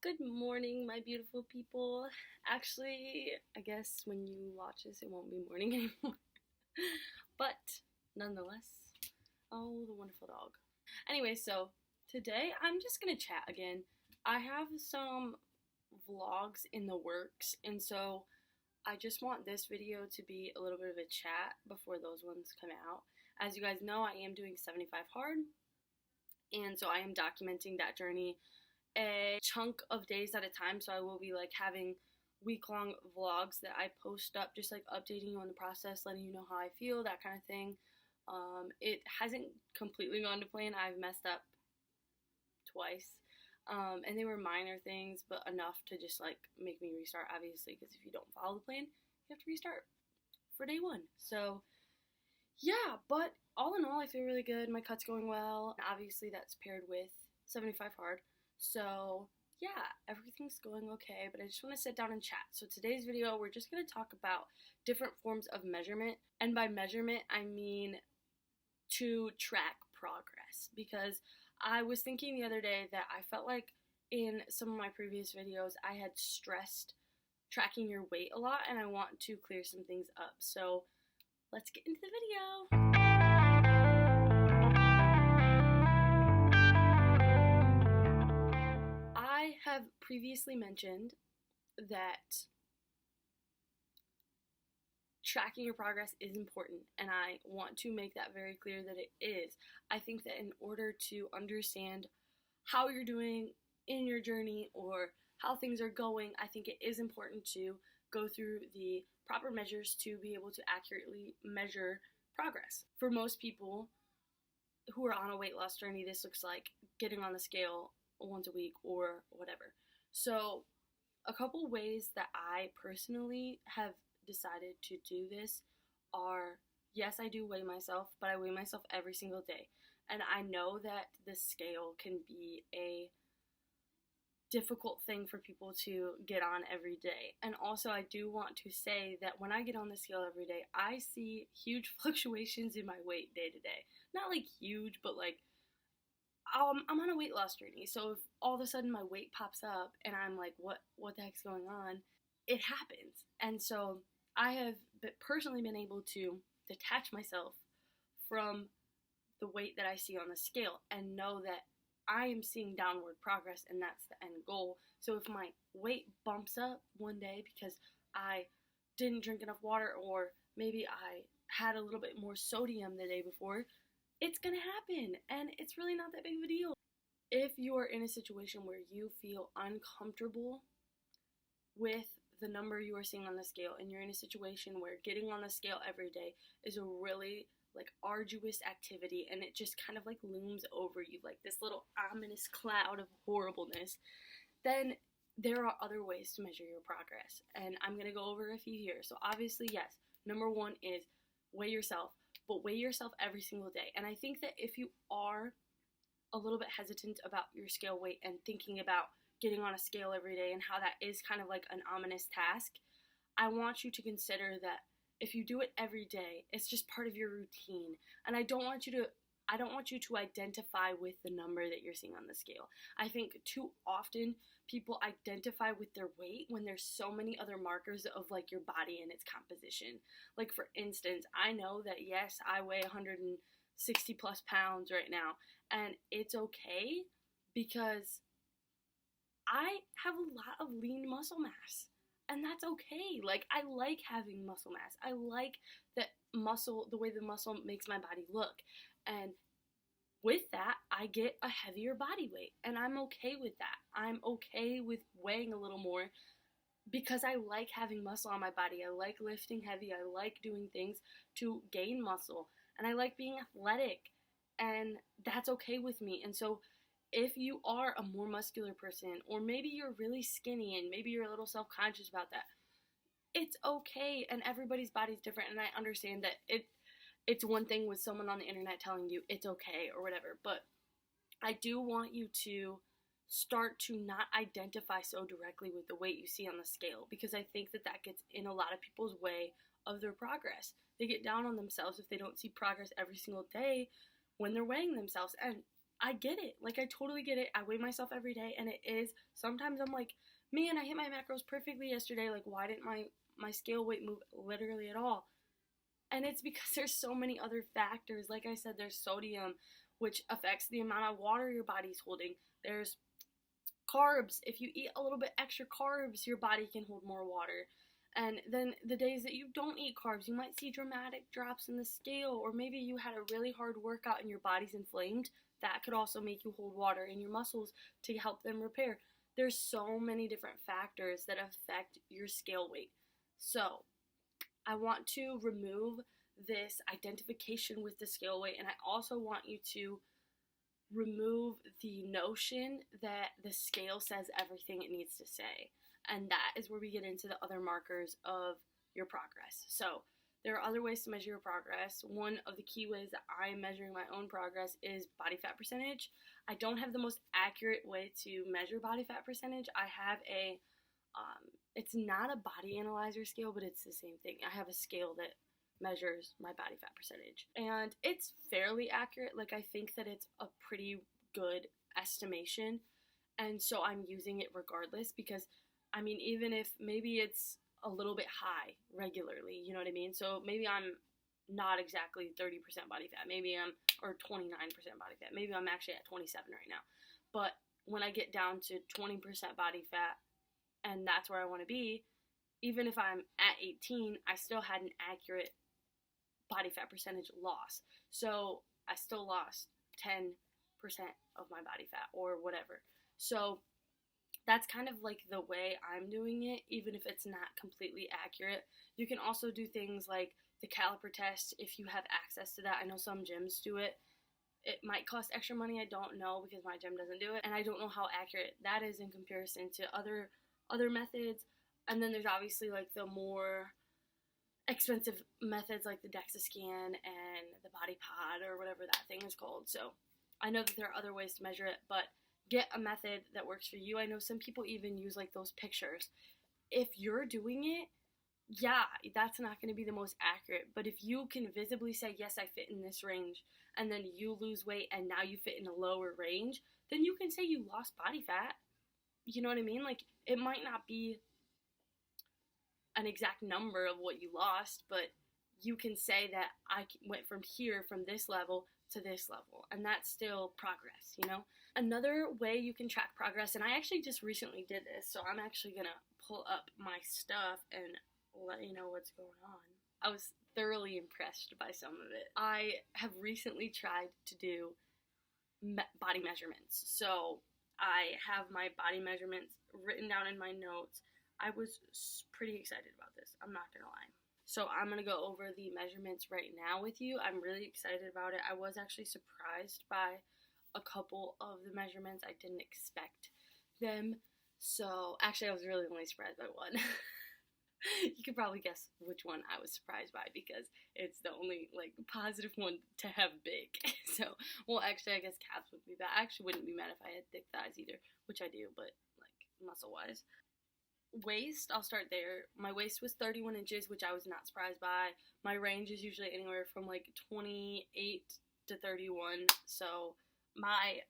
Good morning, my beautiful people. Actually, I guess when you watch this, it won't be morning anymore. But nonetheless, oh, the wonderful dog. Anyway, so today I'm just gonna chat again. I have some vlogs in the works, and so I just want this video to be a little bit of a chat before those ones come out. As you guys know, I am doing 75 hard, and so I am documenting that journey a chunk of days at a time. So I will be like having week-long vlogs that I post up, just like updating you on the process, letting you know how I feel, that kind of thing. It hasn't completely gone to plan. I've messed up twice, and they were minor things, but enough to just like make me restart. Obviously, because if you don't follow the plan, you have to restart for day one. So yeah, but all in all, I feel really good. My cut's going well. Obviously, that's paired with 75 hard. So yeah, everything's going okay, but I just want to sit down and chat. So today's video, we're just going to talk about different forms of measurement. And by measurement, I mean to track progress. Because I was thinking the other day that I felt like in some of my previous videos, I had stressed tracking your weight a lot, and I want to clear some things up. So let's get into the video. I have previously mentioned that tracking your progress is important, and I want to make that very clear that it is. I think that in order to understand how you're doing in your journey or how things are going, I think it is important to go through the proper measures to be able to accurately measure progress. For most people who are on a weight loss journey, this looks like getting on the scale once a week or whatever. So, a couple ways that I personally have decided to do this are, yes, I do weigh myself, but I weigh myself every single day. And I know that the scale can be a difficult thing for people to get on every day. And also, I do want to say that when I get on the scale every day, I see huge fluctuations in my weight day to day. Not like huge, but like I'm on a weight loss journey. So if all of a sudden my weight pops up and I'm like, what the heck's going on? It happens. And so I have personally been able to detach myself from the weight that I see on the scale and know that I am seeing downward progress, and that's the end goal. So if my weight bumps up one day because I didn't drink enough water, or maybe I had a little bit more sodium the day before, it's gonna happen, and it's really not that big of a deal. If you're in a situation where you feel uncomfortable with the number you are seeing on the scale, and you're in a situation where getting on the scale every day is a really like arduous activity, and it just kind of like looms over you like this little ominous cloud of horribleness, then there are other ways to measure your progress, and I'm going to go over a few here. So obviously, yes, number one is weigh yourself, but weigh yourself every single day. And I think that if you are a little bit hesitant about your scale weight and thinking about getting on a scale every day and how that is kind of like an ominous task, I want you to consider that if you do it every day, it's just part of your routine. And I don't want you to identify with the number that you're seeing on the scale. I think too often people identify with their weight when there's so many other markers of like your body and its composition. Like for instance, I know that yes, I weigh 160 plus pounds right now, and it's okay because I have a lot of lean muscle mass. And that's okay. Like, I like having muscle mass. I like that muscle, the way the muscle makes my body look. And with that, I get a heavier body weight. And I'm okay with that. I'm okay with weighing a little more because I like having muscle on my body. I like lifting heavy. I like doing things to gain muscle. And I like being athletic. And that's okay with me. And so if you are a more muscular person, or maybe you're really skinny and maybe you're a little self-conscious about that, it's okay, and everybody's body's different, and I understand that it's one thing with someone on the internet telling you it's okay or whatever, but I do want you to start to not identify so directly with the weight you see on the scale, because I think that that gets in a lot of people's way of their progress. They get down on themselves if they don't see progress every single day when they're weighing themselves, and I get it. Like, I totally get it. I weigh myself every day, and it is, sometimes I'm like, man, I hit my macros perfectly yesterday. Like, why didn't my scale weight move literally at all? And it's because there's so many other factors. Like I said, there's sodium, which affects the amount of water your body's holding. There's carbs. If you eat a little bit extra carbs, your body can hold more water. And then the days that you don't eat carbs, you might see dramatic drops in the scale, or maybe you had a really hard workout and your body's inflamed. That could also make you hold water in your muscles to help them repair. There's so many different factors that affect your scale weight. So, I want to remove this identification with the scale weight, and I also want you to remove the notion that the scale says everything it needs to say. And that is where we get into the other markers of your progress. So, there are other ways to measure your progress. One of the key ways that I'm measuring my own progress is body fat percentage. I don't have the most accurate way to measure body fat percentage. I have it's not a body analyzer scale, but it's the same thing. I have a scale that measures my body fat percentage, and it's fairly accurate. Like, I think that it's a pretty good estimation, and so I'm using it regardless, because, I mean, even if maybe it's a little bit high regularly, you know what I mean? So maybe I'm not exactly 30% body fat, or 29% body fat. Maybe I'm actually at 27 right now. But when I get down to 20% body fat, and that's where I want to be, even if I'm at 18, I still had an accurate body fat percentage loss. So I still lost 10% of my body fat or whatever. So that's kind of like the way I'm doing it, even if it's not completely accurate. You can also do things like the caliper test if you have access to that. I know some gyms do it. It might cost extra money, I don't know, because my gym doesn't do it, and I don't know how accurate that is in comparison to other methods. And then there's obviously like the more expensive methods like the DEXA scan and the body pod or whatever that thing is called. So I know that there are other ways to measure it, but get a method that works for you. I know some people even use like those pictures. If you're doing it, yeah, that's not going to be the most accurate, but if you can visibly say, yes, I fit in this range, and then you lose weight and now you fit in a lower range, then you can say you lost body fat. You know what I mean? Like, it might not be an exact number of what you lost, but you can say that I went from here, from this level to this level, and that's still progress, you know? Another way you can track progress, and I actually just recently did this, so I'm actually gonna pull up my stuff and let you know what's going on. I was thoroughly impressed by some of it. I have recently tried to do body measurements, so I have my body measurements written down in my notes. I was pretty excited about this, I'm not gonna lie. So I'm gonna go over the measurements right now with you. I'm really excited about it. I was actually surprised by a couple of the measurements. I didn't expect them. So actually I was really only surprised by one. You could probably guess which one I was surprised by, because it's the only like positive one to have big. So, well, actually I guess calves would be bad. I actually wouldn't be mad if I had thick thighs either, which I do, but like muscle wise. Waist, I'll start there. My waist was 31 inches, which I was not surprised by. My range is usually anywhere from like 28 to 31. So my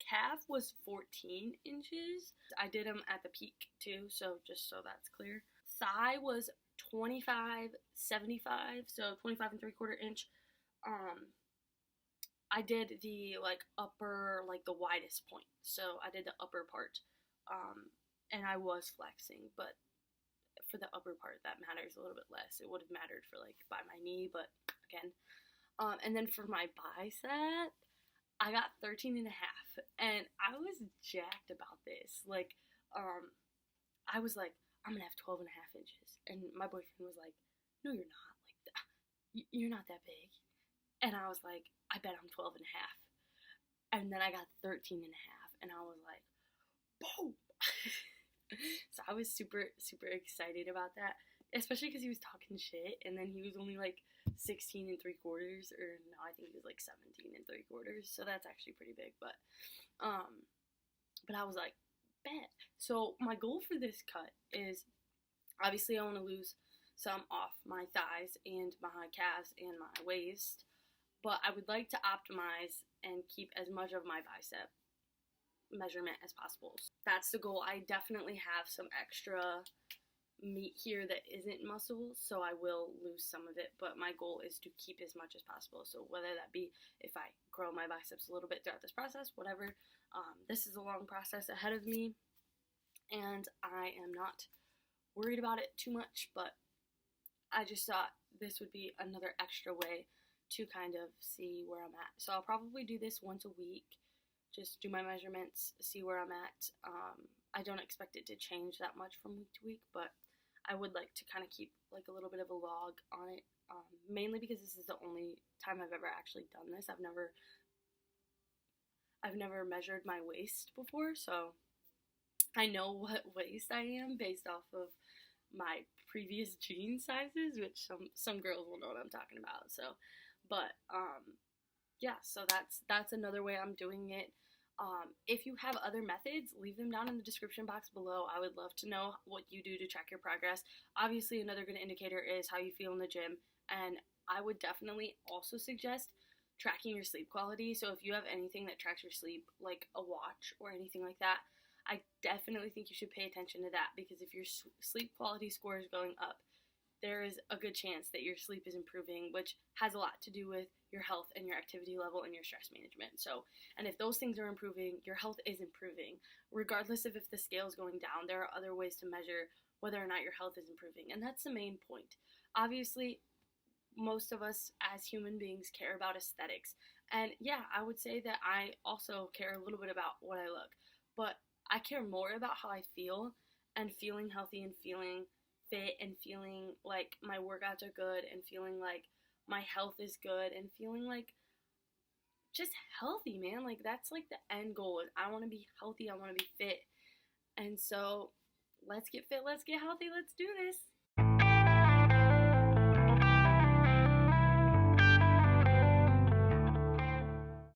calf was 14 inches. I did them at the peak too, so just so that's clear. Thigh was 25, 75, so 25 and 3/4 inch. I did the like upper, like the widest point, so I did the upper part, and I was flexing, but for the upper part that matters a little bit less. It would have mattered for like by my knee, but again, and then for my bicep, I got 13 and a half, and I was jacked about this. Like, I was like, I'm gonna have 12 and a half inches. And my boyfriend was like, no, you're not. Like, you're not that big. And I was like, I bet I'm 12 and a half. And then I got 13 and a half. And I was like, boom. So I was super, super excited about that. Especially because he was talking shit. And then he was only like 16 and 3/4. Or no, I think he was like 17 and 3/4. So that's actually pretty big. But I was like, bet. So my goal for this cut is, obviously I want to lose some off my thighs and my calves and my waist. but I would like to optimize and keep as much of my bicep measurement as possible. That's the goal. I definitely have some extra meat here that isn't muscle, so I will lose some of it, but my goal is to keep as much as possible. So whether that be if I grow my biceps a little bit throughout this process, whatever, this is a long process ahead of me, and I am not worried about it too much, but I just thought this would be another extra way to kind of see where I'm at. So I'll probably do this once a week, just do my measurements, see where I'm at. I don't expect it to change that much from week to week, but I would like to kind of keep like a little bit of a log on it, mainly because this is the only time I've ever actually done this. I've never measured my waist before, so I know what waist I am based off of my previous jean sizes, which some girls will know what I'm talking about. So, but yeah, so that's another way I'm doing it. If you have other methods, leave them down in the description box below. I would love to know what you do to track your progress. Obviously, another good indicator is how you feel in the gym, and I would definitely also suggest tracking your sleep quality. So if you have anything that tracks your sleep, like a watch or anything like that, I definitely think you should pay attention to that, because if your sleep quality score is going up, there is a good chance that your sleep is improving, which has a lot to do with your health and your activity level and your stress management. So, and if those things are improving, your health is improving. Regardless of if the scale is going down, there are other ways to measure whether or not your health is improving. And that's the main point. Obviously, most of us as human beings care about aesthetics. And yeah, I would say that I also care a little bit about what I look. But I care more about how I feel, and feeling healthy and feeling fit and feeling like my workouts are good and feeling like my health is good and feeling like just healthy, man. Like that's like the end goal. I want to be healthy, I want to be fit. And so let's get fit, let's get healthy, let's do this.